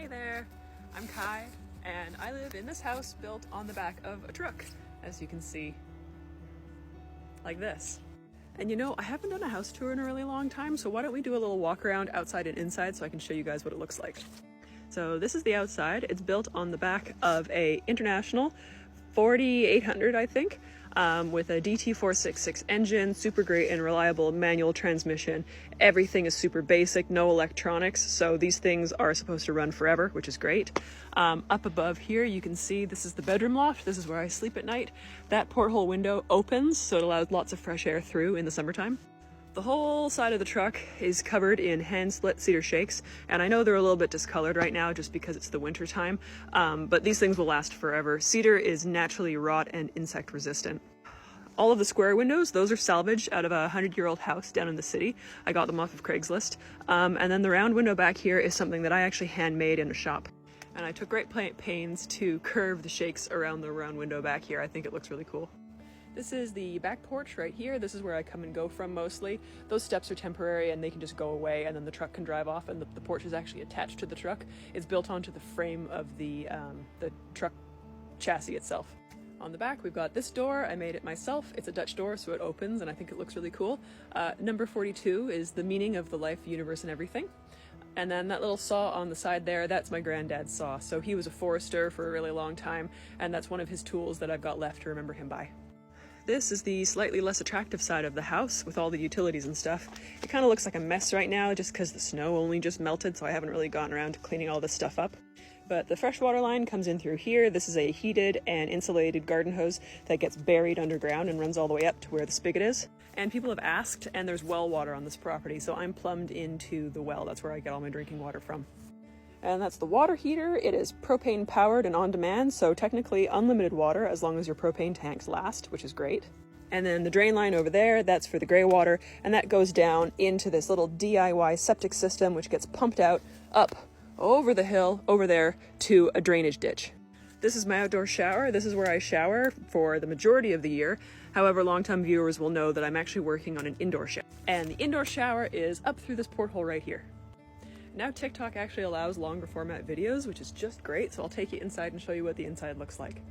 Hey there, I'm Kai, and I live in this house built on the back of a truck, as you can see, like this. And you know, I haven't done a house tour in a really long time, so why don't we do a little walk around outside and inside so I can show you guys what it looks like. So this is the outside. It's built on the back of a International 4800, I think, with a DT466 engine, super great and reliable manual transmission. Everything is super basic, no electronics, so these things are supposed to run forever, which is great. Up above here, you can see this is the bedroom loft. This is where I sleep at night. That porthole window opens, so it allows lots of fresh air through in the summertime. The whole side of the truck is covered in hand-split cedar shakes, and I know they're a little bit discolored right now just because it's the winter time, but these things will last forever. Cedar is naturally rot and insect resistant. All of the square windows, those are salvaged out of a 100-year-old house down in the city. I got them off of Craigslist. And then the round window back here is something that I actually handmade in a shop. And I took great pains to curve the shakes around the round window back here. I think it looks really cool. This is the back porch right here. This is where I come and go from mostly. Those steps are temporary and they can just go away, and then the truck can drive off, and the porch is actually attached to the truck. It's built onto the frame of the truck chassis itself. On the back, we've got this door. I made it myself. It's a Dutch door, so it opens, and I think it looks really cool. Number 42 is the meaning of the life, universe, and everything. And then that little saw on the side there, that's my granddad's saw. So he was a forester for a really long time, and that's one of his tools that I've got left to remember him by. This is the slightly less attractive side of the house with all the utilities and stuff. It kind of looks like a mess right now just because the snow only just melted, so I haven't really gotten around to cleaning all this stuff up. But the freshwater line comes in through here. This is a heated and insulated garden hose that gets buried underground and runs all the way up to where the spigot is. And people have asked, and there's well water on this property, so I'm plumbed into the well. That's where I get all my drinking water from. And that's the water heater. It is propane powered and on demand, so technically unlimited water as long as your propane tanks last, which is great. And then the drain line over there, that's for the gray water, and that goes down into this little DIY septic system, which gets pumped out up over the hill over there to a drainage ditch. This is my outdoor shower. This is where I shower for the majority of the year. However, long-time viewers will know that I'm actually working on an indoor shower. And the indoor shower is up through this porthole right here. Now TikTok actually allows longer format videos, which is just great, so I'll take you inside and show you what the inside looks like.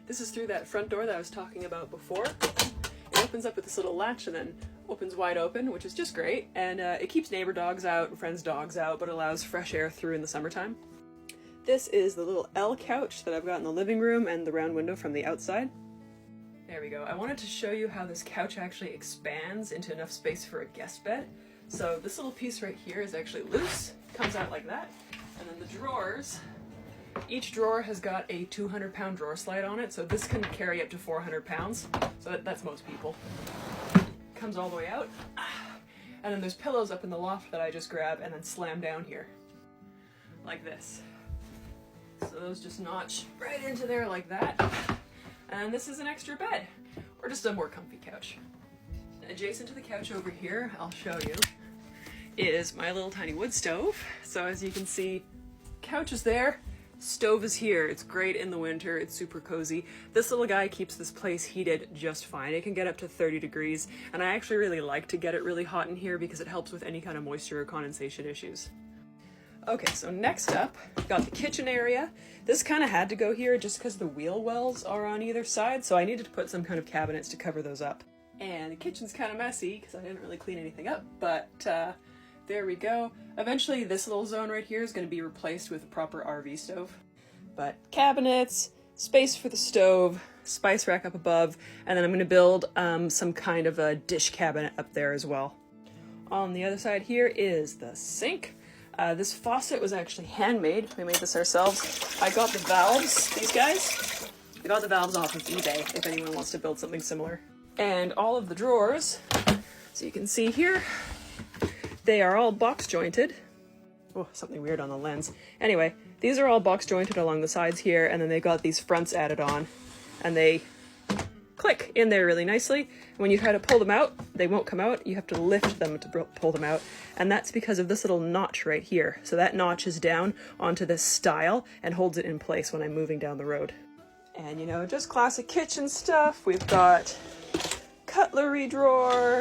This is through that front door that I was talking about before. It opens up with this little latch and then opens wide open, which is just great, and it keeps neighbor dogs out and friends' dogs out, but allows fresh air through in the summertime. This is the little L couch that I've got in the living room and the round window from the outside. There we go. I wanted to show you how this couch actually expands into enough space for a guest bed. So this little piece right here is actually loose, comes out like that, and then the drawers, each drawer has got a 200-pound drawer slide on it, so this can carry up to 400 pounds, so that's most people. Comes all the way out, and then there's pillows up in the loft that I just grab and then slam down here, like this. So those just notch right into there like that. And this is an extra bed, or just a more comfy couch. Adjacent to the couch over here, I'll show you, is my little tiny wood stove. So as you can see, couch is there, stove is here. It's great in the winter, it's super cozy. This little guy keeps this place heated just fine. It can get up to 30 degrees, and I actually really like to get it really hot in here because it helps with any kind of moisture or condensation issues. Okay, so next up, we've got the kitchen area. This kind of had to go here just because the wheel wells are on either side, so I needed to put some kind of cabinets to cover those up. And the kitchen's kind of messy because I didn't really clean anything up, but there we go. Eventually this little zone right here is going to be replaced with a proper RV stove. But cabinets, space for the stove, spice rack up above, and then I'm going to build some kind of a dish cabinet up there as well. On the other side here is the sink. This faucet was actually handmade. We made this ourselves. I got the valves, these guys. I got the valves off of eBay if anyone wants to build something similar. And all of the drawers, so you can see here, they are all box jointed. Oh, something weird on the lens. Anyway, these are all box jointed along the sides here, and then they've got these fronts added on, and they click in there really nicely. When you try to pull them out, they won't come out. You have to lift them to pull them out, and that's because of this little notch right here. So that notch is down onto this stile and holds it in place when I'm moving down the road. And you know, just classic kitchen stuff. We've got cutlery drawer,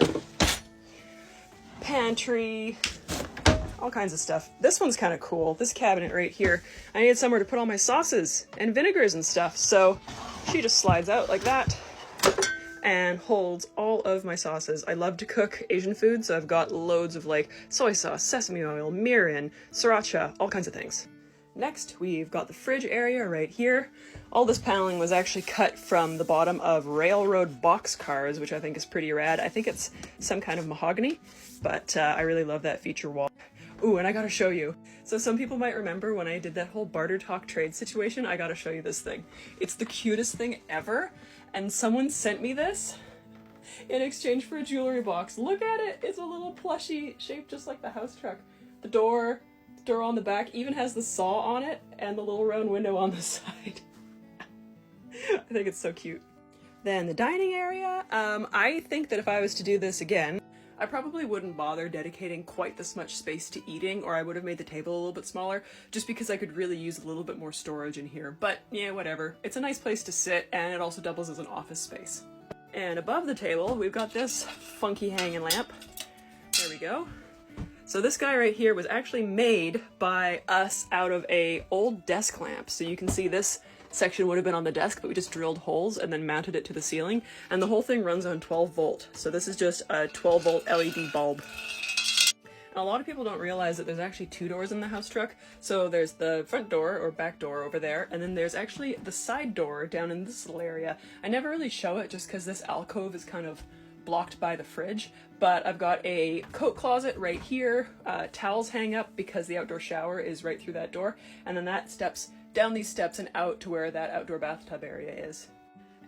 pantry, all kinds of stuff. This one's kind of cool, this cabinet right here. I needed somewhere to put all my sauces and vinegars and stuff, so she just slides out like that and holds all of my sauces. I love to cook Asian food, so I've got loads of like soy sauce, sesame oil, mirin, sriracha, all kinds of things. Next, we've got the fridge area right here. All this paneling was actually cut from the bottom of railroad boxcars, which I think is pretty rad. I think it's some kind of mahogany, but I really love that feature wall. Ooh, and I gotta show you. So some people might remember when I did that whole barter talk trade situation, I gotta show you this thing. It's the cutest thing ever, and someone sent me this in exchange for a jewelry box. Look at it! It's a little plushie shaped just like the house truck. The door on the back even has the saw on it and the little round window on the side. I think it's so cute. Then the dining area. I think that if I was to do this again, I probably wouldn't bother dedicating quite this much space to eating, or I would have made the table a little bit smaller, just because I could really use a little bit more storage in here. But yeah, whatever. It's a nice place to sit, and it also doubles as an office space. And above the table, we've got this funky hanging lamp. There we go. So this guy right here was actually made by us out of a old desk lamp. So you can see this section would have been on the desk, but we just drilled holes and then mounted it to the ceiling, and the whole thing runs on 12 volt. So this is just a 12 volt LED bulb. And a lot of people don't realize that there's actually two doors in the house truck. So there's the front door or back door over there, and then there's actually the side door down in this little area. I never really show it just because this alcove is kind of blocked by the fridge, but I've got a coat closet right here, towels hang up because the outdoor shower is right through that door, and then that steps down these steps and out to where that outdoor bathtub area is.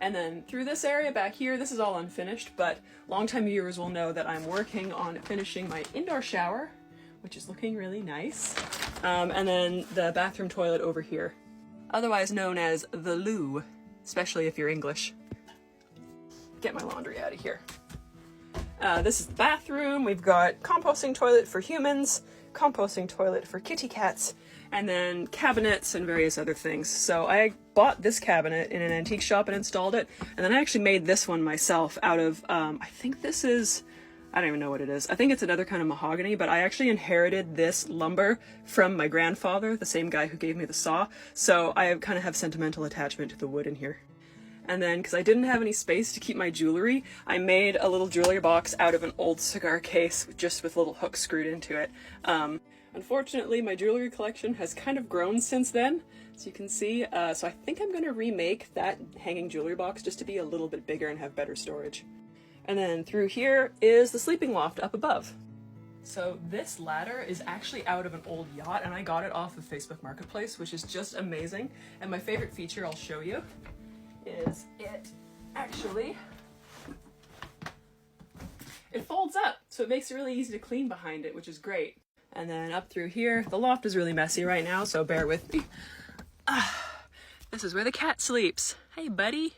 And then through this area back here, this is all unfinished, but longtime viewers will know that I'm working on finishing my indoor shower, which is looking really nice. And then the bathroom toilet over here, otherwise known as the loo, especially if you're English. Get my laundry out of here. This is the bathroom. We've got composting toilet for humans, composting toilet for kitty cats, and then cabinets and various other things. So I bought this cabinet in an antique shop and installed it, and then I actually made this one myself out of, I think this is, I don't even know what it is. I think it's another kind of mahogany, but I actually inherited this lumber from my grandfather, the same guy who gave me the saw, so I kind of have sentimental attachment to the wood in here. And then, because I didn't have any space to keep my jewelry, I made a little jewelry box out of an old cigar case, just with little hooks screwed into it. Unfortunately, my jewelry collection has kind of grown since then, as you can see, so I think I'm going to remake that hanging jewelry box just to be a little bit bigger and have better storage. And then through here is the sleeping loft up above. So this ladder is actually out of an old yacht, and I got it off of Facebook Marketplace, which is just amazing. And my favorite feature I'll show you is it actually, it folds up, so it makes it really easy to clean behind it, which is great. And then up through here, the loft is really messy right now, so bear with me. This is where the cat sleeps. Hey, buddy.